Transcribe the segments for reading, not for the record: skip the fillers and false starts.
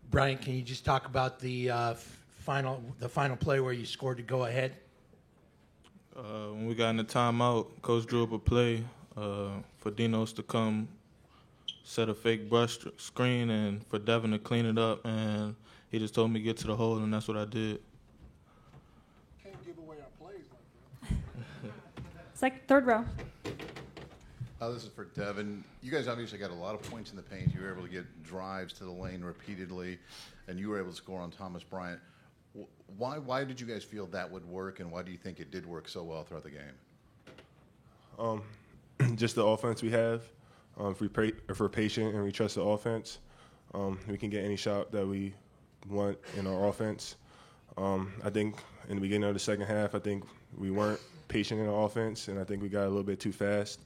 Brian, can you just talk about the final play where you scored to go ahead? When we got in the timeout, Coach drew up a play for Dinos to come set a fake brush screen and for Devin to clean it up, and he just told me to get to the hole, and that's what I did. Can't give away our plays like that. Third row. This is for Devin. You guys obviously got a lot of points in the paint. You were able to get drives to the lane repeatedly, and you were able to score on Thomas Bryant. Why did you guys feel that would work, and why do you think it did work so well throughout the game? Just the offense we have. If we're patient and we trust the offense, we can get any shot that we want in our offense. I think in the beginning of the second half, I think we weren't patient in our offense, and I think we got a little bit too fast.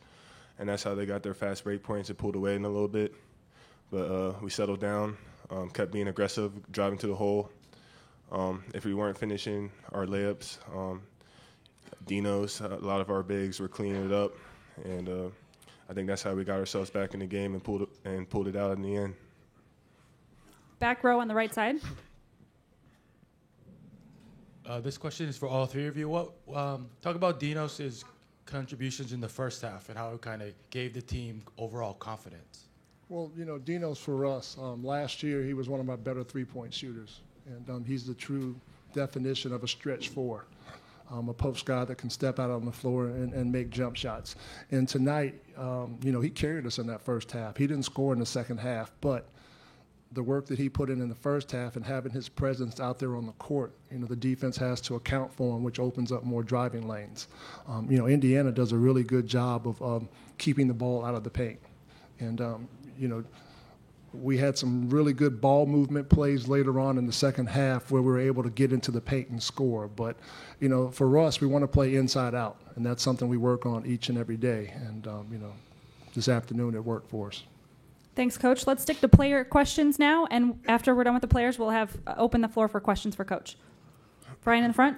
And that's how they got their fast break points and pulled away in a little bit. But we settled down, kept being aggressive, driving to the hole. If we weren't finishing our layups, Dinos, a lot of our bigs were cleaning it up. And I think that's how we got ourselves back in the game and pulled it out in the end. Back row on the right side. This question is for all three of you. Talk about Dinos' contributions in the first half and how it kind of gave the team overall confidence. Well, Dinos for us, last year he was one of my better three-point shooters. And he's the true definition of a stretch four, a post guy that can step out on the floor and make jump shots. And tonight, he carried us in that first half. He didn't score in the second half, but the work that he put in the first half and having his presence out there on the court, the defense has to account for him, which opens up more driving lanes. Indiana does a really good job of keeping the ball out of the paint. And, we had some really good ball movement plays later on in the second half where we were able to get into the paint and score. But, for us, we want to play inside out, and that's something we work on each and every day. And, this afternoon it worked for us. Thanks, Coach. Let's stick to player questions now, and after we're done with the players, we'll have open the floor for questions for Coach. Brian in the front.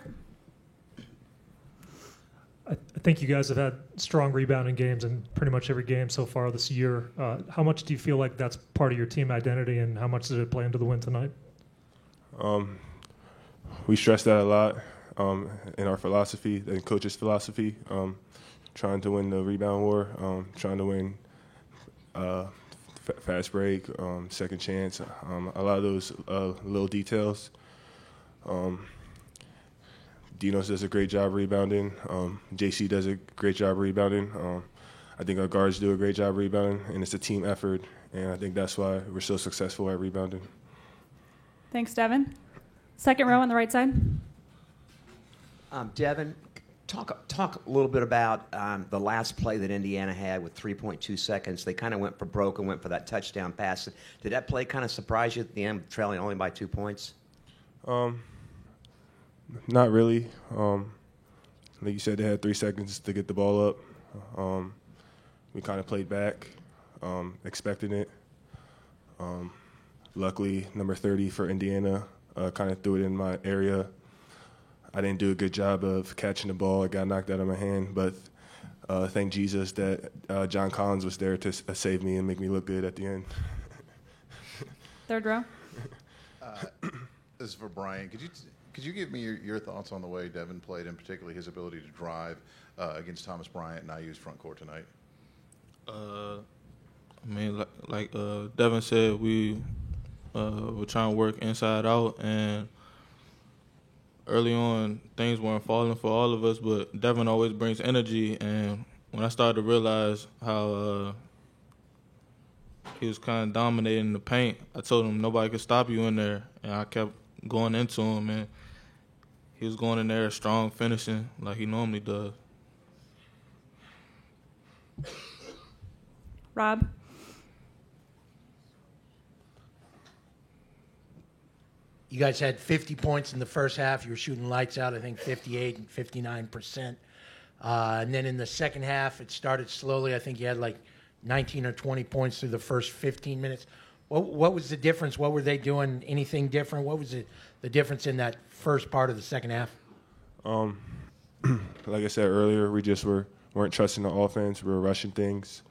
I think you guys have had strong rebounding games in pretty much every game so far this year. How much do you feel like that's part of your team identity, and how much did it play into the win tonight? We stress that a lot in our philosophy, in coach's philosophy, trying to win the rebound war, trying to win fast break, second chance, a lot of those little details. Dinos does a great job rebounding. JC does a great job rebounding. I think our guards do a great job rebounding, and it's a team effort, and I think that's why we're so successful at rebounding. Thanks, Devin. Second row on the right side. Devin, talk a little bit about the last play that Indiana had with 3.2 seconds. They kind of went for broke and went for that touchdown pass. Did that play kind of surprise you at the end, trailing only by 2 points? Not really. Like you said, they had 3 seconds to get the ball up. We kind of played back, expecting it. Luckily, number 30 for Indiana kind of threw it in my area. I didn't do a good job of catching the ball. It got knocked out of my hand, but thank Jesus that John Collins was there to save me and make me look good at the end. Third row. This is for Brian. Could you give me your thoughts on the way Devin played, and particularly his ability to drive against Thomas Bryant and IU's front court tonight? Like Devin said, we were trying to work inside out, and early on things weren't falling for all of us, but Devin always brings energy, and when I started to realize how he was kind of dominating the paint, I told him nobody could stop you in there, and I kept going into him, and he was going in there strong, finishing like he normally does. Rob. You guys had 50 points in the first half. You were shooting lights out, I think 58 and 59%. And then in the second half, it started slowly. I think you had like 19 or 20 points through the first 15 minutes. What was the difference? What were they doing? Anything different? What was the difference in that first part of the second half? Like I said earlier, we just weren't trusting the offense. We were rushing things.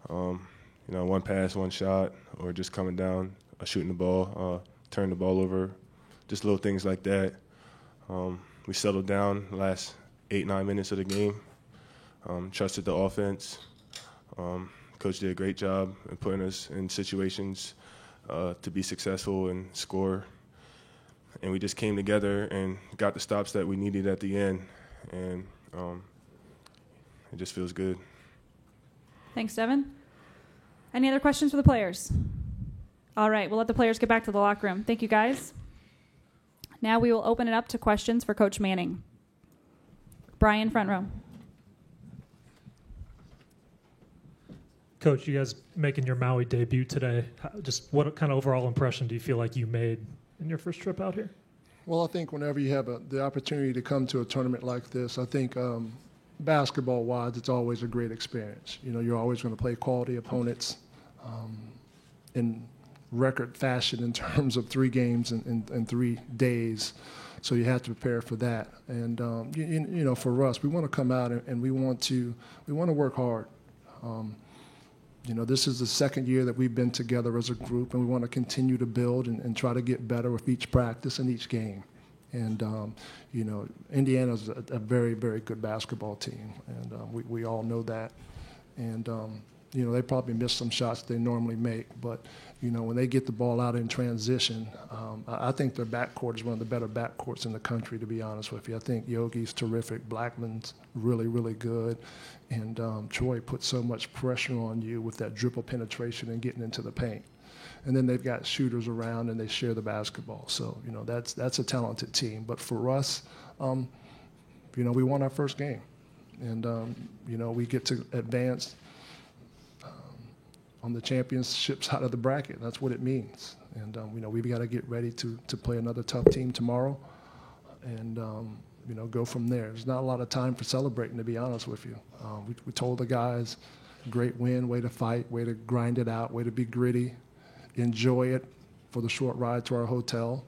One pass, one shot, or just coming down, shooting the ball. turn the ball over, just little things like that. We settled down the last 8-9 minutes of the game, trusted the offense. Coach did a great job in putting us in situations to be successful and score. And we just came together and got the stops that we needed at the end. And it just feels good. Thanks, Devin. Any other questions for the players? All right, we'll let the players get back to the locker room. Thank you, guys. Now we will open it up to questions for Coach Manning. Brian, front row. Coach, you guys making your Maui debut today. Just what kind of overall impression do you feel like you made in your first trip out here? Well, I think whenever you have the opportunity to come to a tournament like this, I think basketball-wise, it's always a great experience. You know, you're always going to play quality opponents in record fashion in terms of 3 games in 3 days. So you have to prepare for that. And you know, for us, we want to come out and we want to work hard. You know, this is the second year that we've been together as a group, and we want to continue to build and try to get better with each practice and each game. And, you know, Indiana's a very, very good basketball team, and we all know that. And, you know, they probably miss some shots they normally make, but, you know, when they get the ball out in transition, I think their backcourt is one of the better backcourts in the country, to be honest with you. I think Yogi's terrific, Blackman's really, really good, and Troy puts so much pressure on you with that dribble penetration and getting into the paint. And then they've got shooters around and they share the basketball. So, you know, that's a talented team. But for us, you know, we won our first game. And, you know, we get to advance on the championship side of the bracket. That's what it means. And, you know, we've got to get ready to play another tough team tomorrow and, you know, go from there. There's not a lot of time for celebrating, to be honest with you. We told the guys, great win, way to fight, way to grind it out, way to be gritty, enjoy it for the short ride to our hotel.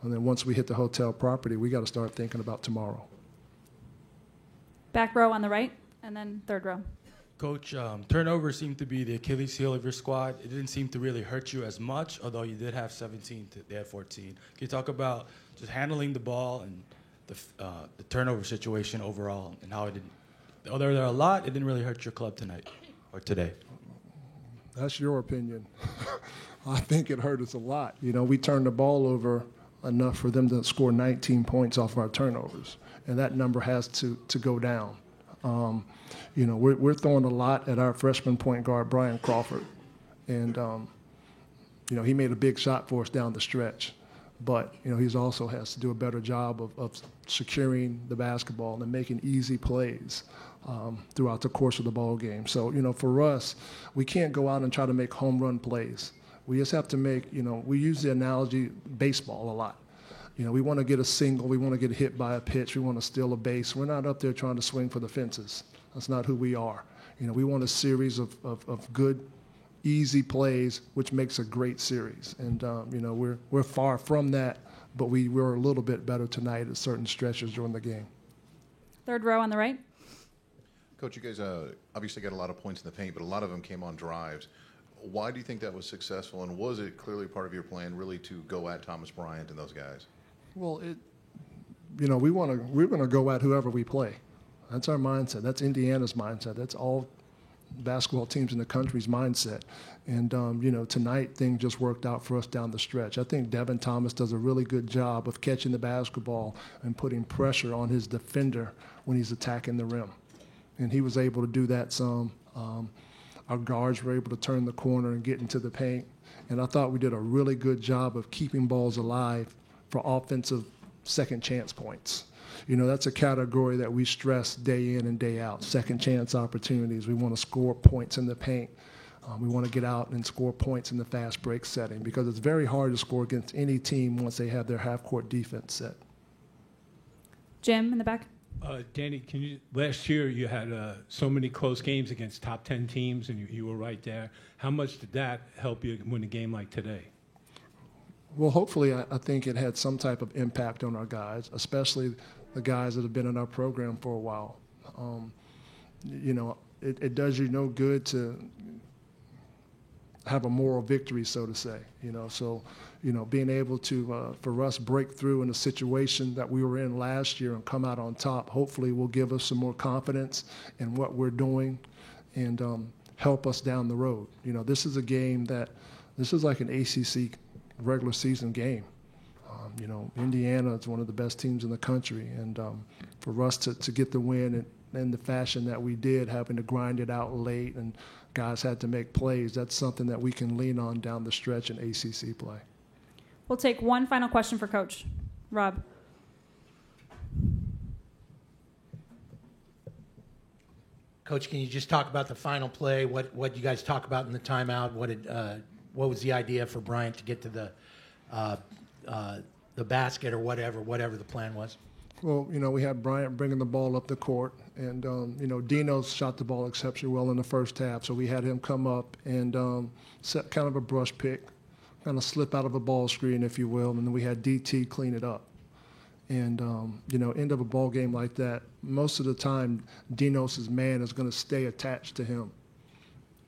And then once we hit the hotel property, we got to start thinking about tomorrow. Back row on the right, and then third row. Coach, turnovers seem to be the Achilles heel of your squad. It didn't seem to really hurt you as much, although you did have 17, they had 14. Can you talk about just handling the ball and the turnover situation overall and how it didn't, although there are a lot, it didn't really hurt your club tonight or today? That's your opinion. I think it hurt us a lot. You know, we turned the ball over enough for them to score 19 points off our turnovers, and that number has to go down. You know, we're throwing a lot at our freshman point guard, Brian Crawford, and, you know, he made a big shot for us down the stretch. But, you know, he also has to do a better job of securing the basketball and making easy plays throughout the course of the ball game. So, you know, for us, we can't go out and try to make home run plays. We just have to make, you know, we use the analogy baseball a lot. You know, we want to get a single. We want to get hit by a pitch. We want to steal a base. We're not up there trying to swing for the fences. That's not who we are. You know, we want a series of good, easy plays, which makes a great series. And, you know, we're far from that, but we were a little bit better tonight at certain stretches during the game. Third row on the right. Coach, you guys obviously got a lot of points in the paint, but a lot of them came on drives. Why do you think that was successful, and was it clearly part of your plan really to go at Thomas Bryant and those guys? Well, you know, we're going to go at whoever we play. That's our mindset. That's Indiana's mindset. That's all basketball teams in the country's mindset. And, you know, tonight things just worked out for us down the stretch. I think Devin Thomas does a really good job of catching the basketball and putting pressure on his defender when he's attacking the rim. And he was able to do that some. Our guards were able to turn the corner and get into the paint. And I thought we did a really good job of keeping balls alive for offensive second chance points. You know, that's a category that we stress day in and day out, second chance opportunities. We want to score points in the paint. We want to get out and score points in the fast break setting because it's very hard to score against any team once they have their half-court defense set. Jim in the back. Danny, last year you had so many close games against top 10 teams, and you were right there. How much did that help you win a game like today? Well, hopefully I think it had some type of impact on our guys, especially the guys that have been in our program for a while. You know, it does you no good to have a moral victory, so to say. So being able to for us break through in a situation that we were in last year and come out on top, hopefully will give us some more confidence in what we're doing and help us down the road. This is a game this is like an ACC regular season game. Indiana is one of the best teams in the country, and for us to get the win in the fashion that we did, having to grind it out late and guys had to make plays, that's something that we can lean on down the stretch in ACC play. We'll take one final question for Coach. Rob. Coach, can you just talk about the final play? What you guys talk about in the timeout? What was the idea for Bryant to get to the basket or whatever the plan was? Well, we had Bryant bringing the ball up the court, and Dino shot the ball exceptionally well in the first half, so we had him come up and set kind of a brush pick, kind of slip out of a ball screen, if you will, and then we had DT clean it up. And end of a ball game like that, most of the time, Dinos' man is going to stay attached to him,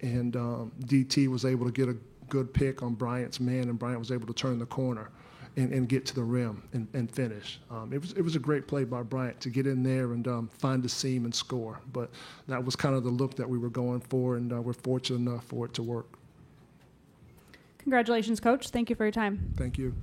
and DT was able to get a good pick on Bryant's man, and Bryant was able to turn the corner and get to the rim and finish. It was a great play by Bryant to get in there and find the seam and score. But that was kind of the look that we were going for, and we're fortunate enough for it to work. Congratulations, Coach. Thank you for your time. Thank you.